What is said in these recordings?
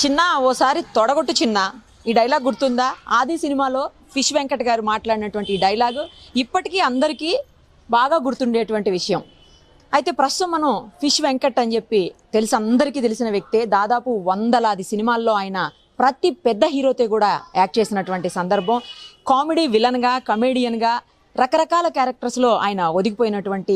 చిన్న ఓసారి తొడగొట్టు చిన్న, ఈ డైలాగ్ గుర్తుందా? ఆది సినిమాలో ఫిష్ వెంకట్ గారు మాట్లాడినటువంటి ఈ డైలాగు ఇప్పటికీ అందరికీ బాగా గుర్తుండేటువంటి విషయం. అయితే ప్రస్తుతం మనం ఫిష్ వెంకట్ అని చెప్పి అందరికీ తెలిసిన వ్యక్తే. దాదాపు వందలాది సినిమాల్లో ఆయన ప్రతి పెద్ద హీరోతో కూడా యాక్ట్ చేసినటువంటి సందర్భం. కామెడీ విలన్గా, కమేడియన్గా రకరకాల క్యారెక్టర్స్లో ఆయన ఒదిగిపోయినటువంటి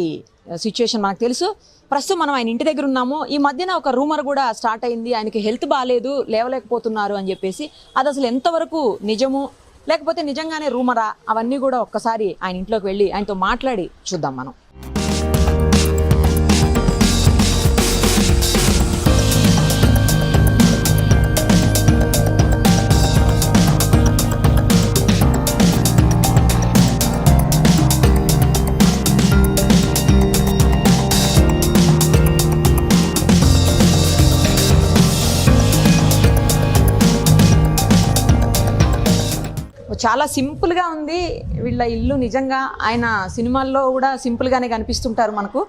సిచ్యుయేషన్ మనకు తెలుసు. ప్రస్తుతం మనం ఆయన ఇంటి దగ్గర ఉన్నాము. ఈ మధ్యన ఒక రూమర్ కూడా స్టార్ట్ అయింది, ఆయనకి హెల్త్ బాగాలేదు, లేవలేకపోతున్నారు అని చెప్పేసి. అది అసలు ఎంతవరకు నిజము, లేకపోతే నిజంగానే రూమరా, అవన్నీ కూడా ఒక్కసారి ఆయన ఇంట్లోకి వెళ్ళి ఆయనతో మాట్లాడి చూద్దాం మనం. చాలా సింపుల్గా ఉంది వీళ్ళ ఇల్లు. నిజంగా ఆయన సినిమాల్లో కూడా సింపుల్గానే కనిపిస్తుంటారు మనకు.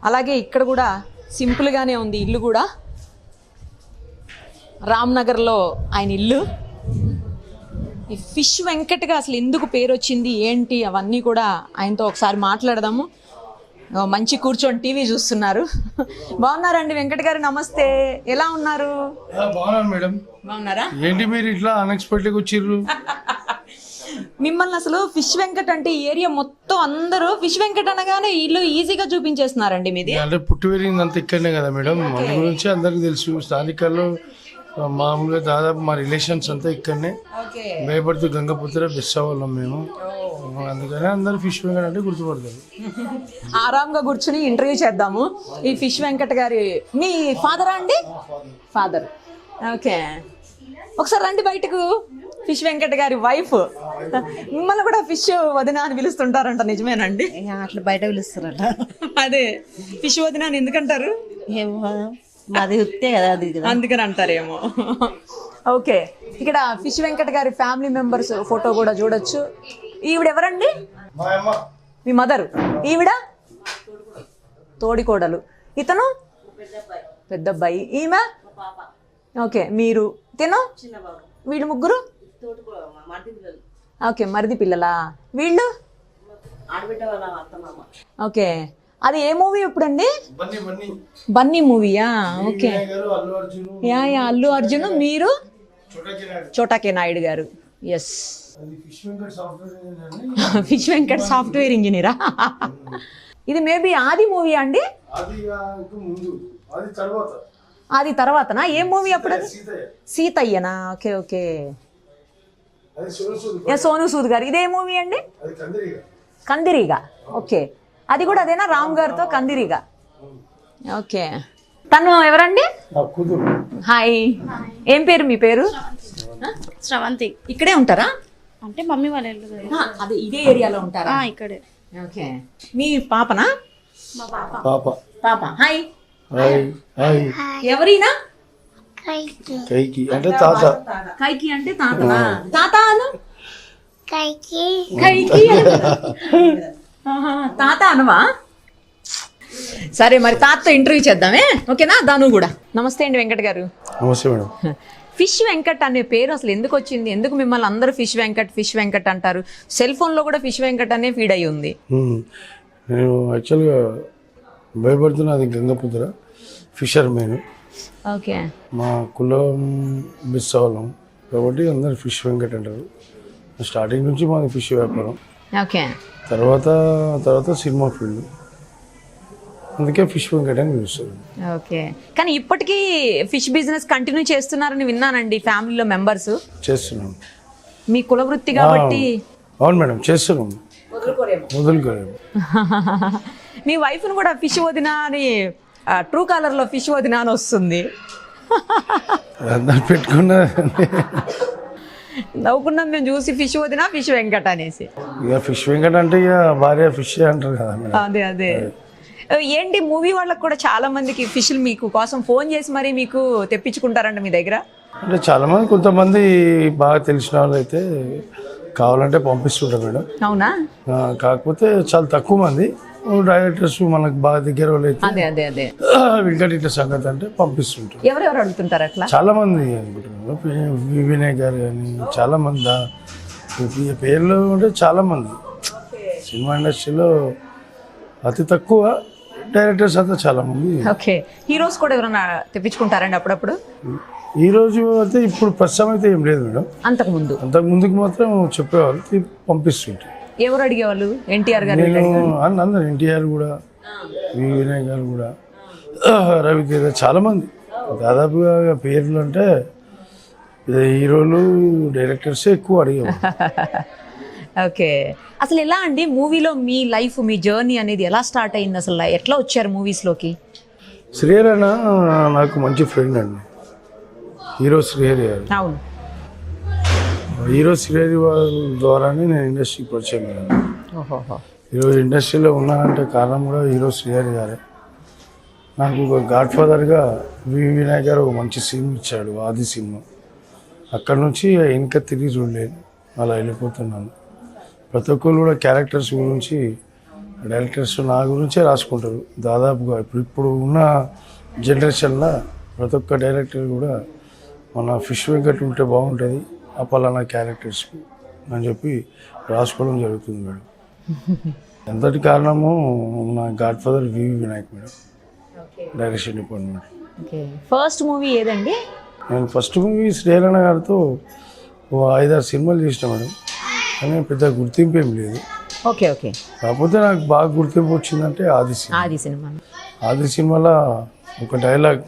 అలాగే ఇక్కడ కూడా సింపుల్గానే ఉంది ఇల్లు కూడా. రామ్నగర్లో ఆయన ఇల్లు. ఈ ఫిష్ వెంకట్గా అసలు ఎందుకు పేరు వచ్చింది ఏంటి అవన్నీ కూడా ఆయనతో ఒకసారి మాట్లాడదాము. మంచి కూర్చొని టీవీ చూస్తున్నారు. బాగున్నారండి వెంకట్ గారు? నమస్తే, ఎలా ఉన్నారు? బాగున్నాను మేడం. బాగున్నారా? ఏంటి మీరు ఇట్లా అన్ఎక్స్పెక్టెడ్గా వచ్చిర్రు? మిమ్మల్ని అసలు ఫిష్ వెంకట్ అంటే ఈ ఏరియా మొత్తం అందరూ ఫిష్ వెంకట్ అనగానే ఇల్లు ఈజీగా చూపించేస్తున్నారండి మీది. అంటే పుట్టి పెరిగింది అంత ఇక్కడనే కదా మేడం, మన గురించి అందరికి తెలుసు. స్థానికల్లో మామూలుగా దాదాపు మా రిలేషన్స్ అంతా ఇక్కడనే. భయపడుతూ గంగపుత్ర బెస్ట్ అవ్వాలం మేము, అందుకనే అందరు ఫిష్ వెంకట్ అంటే గుర్తుపడతారు. ఆరాంగా కూర్చుని ఇంటర్వ్యూ చేద్దాము. ఈ ఫిష్ వెంకట్ గారి మీ ఫాదరా అండి? ఫాదర్. ఓకే, ఒకసారి రండి బయటకు. ఫిష్ వెంకట్ గారి వైఫ్. మిమ్మల్ని కూడా ఫిష్ వదిన అని పిలుస్తుంటారంట, నిజమేనండి? అట్లా బయట పిలుస్తారట. అదే ఫిష్ వదిన అని ఎందుకంటారు? అది ఉత్తే కదా, అది అందుకని అంటారేమో. ఓకే, ఇక్కడ ఫిష్ వెంకట్ గారి ఫ్యామిలీ మెంబర్స్ ఫోటో కూడా చూడొచ్చు. ఈవిడ ఎవరండి? మీ మదర్. ఈవిడ తోడికోడలు. ఇతను పెద్ద అబ్బాయి. ఈమె ఓకే, మీరు తిను. వీళ్ళు ముగ్గురు ఓకే, మరిది పిల్లలా వీళ్ళు? ఓకే, అది ఏ మూవీ ఎప్పుడండి? బన్నీ మూవీయా? Okay, yeah yeah, Allu Arjun. మీరు చోటాకే నాయుడు గారు. ఎస్, ఫిష్ వెంకట్ సాఫ్ట్వేర్ ఇంజనీరా? ఇది మేబీ ఆది మూవీ అండి? అది తర్వాతనా? ఏ మూవీ అప్పుడు? సీతయ్యనా? ఓకే ఓకే, సోను సూద్ గారు. ఇదే మూవీ అండి? కందిరీగా. ఓకే, అది కూడా అదేనా? రామ్ గారితో కందిరీగా. ఓకే, తను ఎవరండి? హాయ్, ఏం పేరు మీ పేరు? శ్రవంతి. ఇక్కడే ఉంటారా? అంటే మమ్మీ వాళ్ళ ఇల్లు. అదే ఇదే ఏరియాలో ఉంటారా? ఇక్కడే. ఓకే, మీ పాపనా? మా పాప. పాప. హాయ్. ఎవరినా? కైకి అంటే తాత. కైకి అంటే తాతనా? తాత అను. కైకి. తాత అనవా? సరే, మరి తాతతో ఇంటర్వ్యూ చేద్దామే. ఓకేనా? దాను కూడా. నమస్తే అండి వెంకట్ గారు. నమస్తే మేడం. ఫిష్ వెంకట్ అనే పేరు అసలు ఎందుకు వచ్చింది? ఎందుకు మిమ్మల్ని అందరూ ఫిష్ వెంకట్ అంటారు? సెల్ ఫోన్లో కూడా ఫిష్ వెంకట్ అనే ఫీడ్ అయి ఉంది. నేను యాక్చువల్గా భయపడుతున్నది గంగపుత్ర, ఫిషర్ మెయిన్. ఓకే, మా కులం మిస్ అవ్వడం కాబట్టి అందరు ఫిష్ వెంకట్ అంటారు. స్టార్టింగ్ నుంచి మాది ఫిష్ వ్యాపారం. ఓకే, తర్వాత సినిమా ఫీల్డ్, అందుకే ఫిష్ వెంకట్ అని పిలుస్తారు. ఓకే, కానీ ఇప్పటికీ ఫిష్ బిజినెస్ కంటిన్యూ చేస్తున్నారని విన్నానండి ఫ్యామిలీలో మెంబర్స్. చేస్తున్నాం. మీ కుల వృత్తి కాబట్టి. అవును మేడం, చేస్తున్నాం, వదులుకోలేము. మీ వైఫ్ను కూడా ఫిష్ వదినా అని ట్రూ కాలర్లో ఫిష్ వదినా అని వస్తుంది. అందరు పెట్టుకున్నా నవ్వుకున్నాం మేము చూసి, ఫిష్ వదినా ఫిష్ వెంకట్ అనేసి. ఇక ఫిష్ వెంకట్ అంటే ఇక భార్య ఫిష్ అంటారు కదా. అదే ఏంటి, మూవీ వాళ్ళకి కూడా చాలా మందికి ఫిష్లు మీకు కోసం ఫోన్ చేసి మరి మీకు తెప్పించుకుంటారంట మీ దగ్గర? అంటే చాలా మంది, కొంతమంది బాగా తెలిసిన వాళ్ళు అయితే కావాలంటే పంపిస్తుంటారు మేడం. అవునా? కాకపోతే చాలా తక్కువ మంది డైరెక్టర్స్ మనకు బాగా దగ్గర వాళ్ళు అయితే అదే అదే అదే వెంకట ఇట్ల సంగతి అంటే పంపిస్తుంటారు. ఎవరెవరు అడుగుతుంటారు అట్లా? చాలా మంది అనుకుంటున్నారు, వినయ్ గారు కానీ చాలా మంది పేర్లు అంటే చాలా మంది సినిమా ఇండస్ట్రీలో అతి తక్కువ డైరెక్టర్స్ అంతా చాలా మంది. ఓకే, హీరోస్ కూడా ఎవరైనా తెప్పించుకుంటారండి అప్పుడప్పుడు? ఈ రోజు అయితే ఇప్పుడు ప్రస్తుతం అయితే ఏం లేదు మేడం. అంతకు ముందు అంతకు ముందుకు మాత్రం చెప్పేవాళ్ళు పంపిస్తుంటారు. ఎవరు అడిగేవాళ్ళు? ఎన్టీఆర్ గారు నేను అందరు ఎన్టీఆర్ కూడా, వినయ్ గారు కూడా, రవితేజ చాలా మంది దాదాపుగా పేర్లు అంటే హీరోలు డైరెక్టర్సే ఎక్కువ అడిగేవాళ్ళు. ఓకే, అసలు ఎలా అండి మూవీలో మీ లైఫ్, మీ జర్నీ అనేది ఎలా స్టార్ట్ అయింది? అసలు ఎట్లా వచ్చారు మూవీస్లోకి? శ్రీహరి అన్న నాకు మంచి ఫ్రెండ్ అండి, హీరో శ్రీహరి గారు. అవును, హీరో శ్రీహరి వాళ్ళ ద్వారానే నేను ఇండస్ట్రీకి పరిచయం అయ్యాను. ఓహోహో. ఈరోజు ఇండస్ట్రీలో ఉన్నానంటే కారణం కూడా హీరో శ్రీహరి గారే. నాకు ఒక గాడ్ ఫాదర్గా వినాయక్ గారు ఒక మంచి సినిమా ఇచ్చాడు, ఆది సినిమా. అక్కడ నుంచి ఇంకా తిరిగి చూడలేదు, అలా వెళ్ళిపోతున్నాను. ప్రతి ఒక్కరు కూడా క్యారెక్టర్స్ గురించి, డైరెక్టర్స్ నా గురించే రాసుకుంటారు దాదాపుగా. ఇప్పుడు ఉన్న జనరేషన్లో ప్రతి ఒక్క డైరెక్టర్ కూడా మన ఫిష్ వెంకట్ ఉంటే బాగుంటుంది ఆ పలానా క్యారెక్టర్స్కి అని చెప్పి రాసుకోవడం జరుగుతుంది మేడం. ఎంతటి కారణము నా God father Vinayak madam, direction department. Okay, first movie ఏదండి? నేను ఫస్ట్ మూవీ శ్రీహరణ గారితో 5-6 సినిమాలు చేసిన మేడం, కానీ పెద్ద గుర్తింపు ఏం లేదు. ఓకే ఓకే, కాకపోతే నాకు బాగా గుర్తింపు వచ్చిందంటే ఆది సినిమా. ఆది సినిమా. ఆది సినిమాలో ఒక డైలాగ్,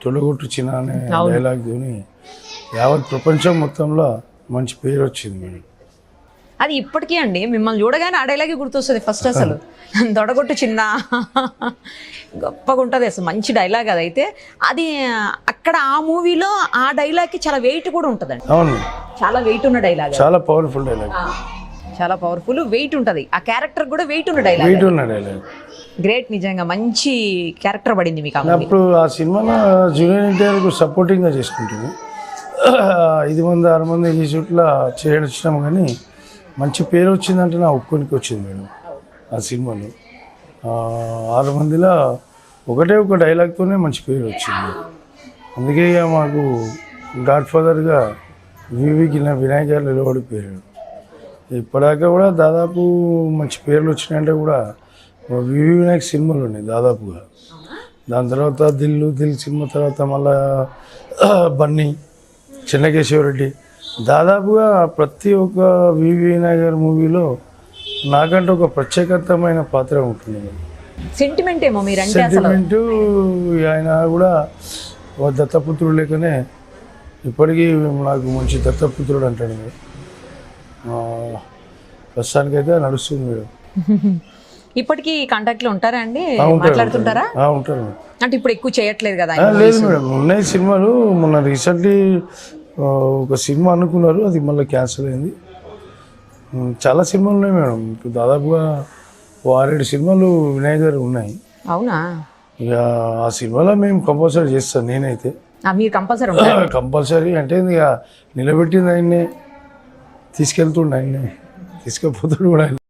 తొలగొట్టు చిన్న అనే డైలాగ్తోని యావత్ ప్రపంచం మొత్తంలో మంచి పేరు వచ్చింది మేడం. అది ఇప్పటికీ అండి మిమ్మల్ని చూడగానే ఆ డైలాగే గుర్తొస్తుంది ఫస్ట్. అసలు దొడగొట్టు చిన్న గొప్పగా ఉంటుంది అసలు, మంచి డైలాగ్ అది. అయితే అది అక్కడ ఆ మూవీలో ఆ డైలాగ్కి చాలా వెయిట్ కూడా ఉంటుందండి. అవును, చాలా వెయిట్ ఉన్న డైలాగ్, చాలా పవర్ఫుల్ డైలాగ్, చాలా పవర్ఫుల్, వెయిట్ ఉంటుంది. ఆ క్యారెక్టర్ కూడా వెయిట్ ఉన్న డైలాగ్. వెయిట్ ఉన్న డైలాగ్. గ్రేట్, నిజంగా మంచి క్యారెక్టర్ పడింది మీకు ఆ మూవీ. అప్పుడు ఆ సినిమాలో జూనియర్ ఎన్టీఆర్కు సపోర్టింగ్గా చేసుకుంటుంది. 5-6 మంది ఈ షూట్లో చేయడం కానీ మంచి పేరు వచ్చిందంటే నా ఒక్కరికి వచ్చింది మేడం. ఆ సినిమాలో 6 మందిలో ఒకటే ఒక డైలాగ్తోనే మంచి పేరు వచ్చింది. అందుకే ఇక మాకు గాడ్ ఫాదర్గా వివికి వినాయక్ గారు నిలబడిపోయాడు. ఇప్పటిదాకా కూడా దాదాపు మంచి పేర్లు వచ్చినాయంటే కూడా వివి వినాయక్ సినిమాలు ఉన్నాయి దాదాపుగా. దాని తర్వాత దిల్ సినిమా తర్వాత మళ్ళా బన్నీ, చెన్నకేశవరెడ్డి, దాదాపుగా ప్రతి ఒక్క వివి వినాయక్ గారి మూవీలో నాకంటే ఒక ప్రత్యేకతమైన పాత్ర ఉంటుంది. సెంటిమెంట్ ఏమో మీరంటే అసలు. సెంటిమెంటు ఆయన కూడా ఒక దత్తపుత్రుడు లేకనే ఇప్పటికీ నాకు మంచి దత్తపుత్రుడు అంటాడు మీరు. ప్రస్తుతానికైతే నడుస్తుంది మేడం. ఇప్పటికీ కాంటాక్ట్లో ఉంటారా అండి? ఉంటారు, మాట్లాడుతుంటారా? ఉంటారు. అంటే ఇప్పుడు ఎక్కువ చేయట్లేదు కదా? లేదు మేడం, ఉన్నాయి సినిమాలు. మొన్న రీసెంట్లీ ఒక సినిమా అనుకున్నారు, అది మళ్ళీ క్యాన్సిల్ అయింది. చాలా సినిమాలు ఉన్నాయి మేడం, ఇప్పుడు దాదాపుగా 6-7 సినిమాలు వినాయక్ గారు ఉన్నాయి. అవునా? ఇక ఆ సినిమాలో మేము కంపల్సరీ చేస్తాం నేనైతే. మీరు కంపల్సరీ కంపల్సరీ అంటే ఇక నిలబెట్టింది ఆయన్నే, తీసుకెళ్తుండే ఆయన్నే, తీసుకెళ్ళిపోతాడు కూడా ఆయన.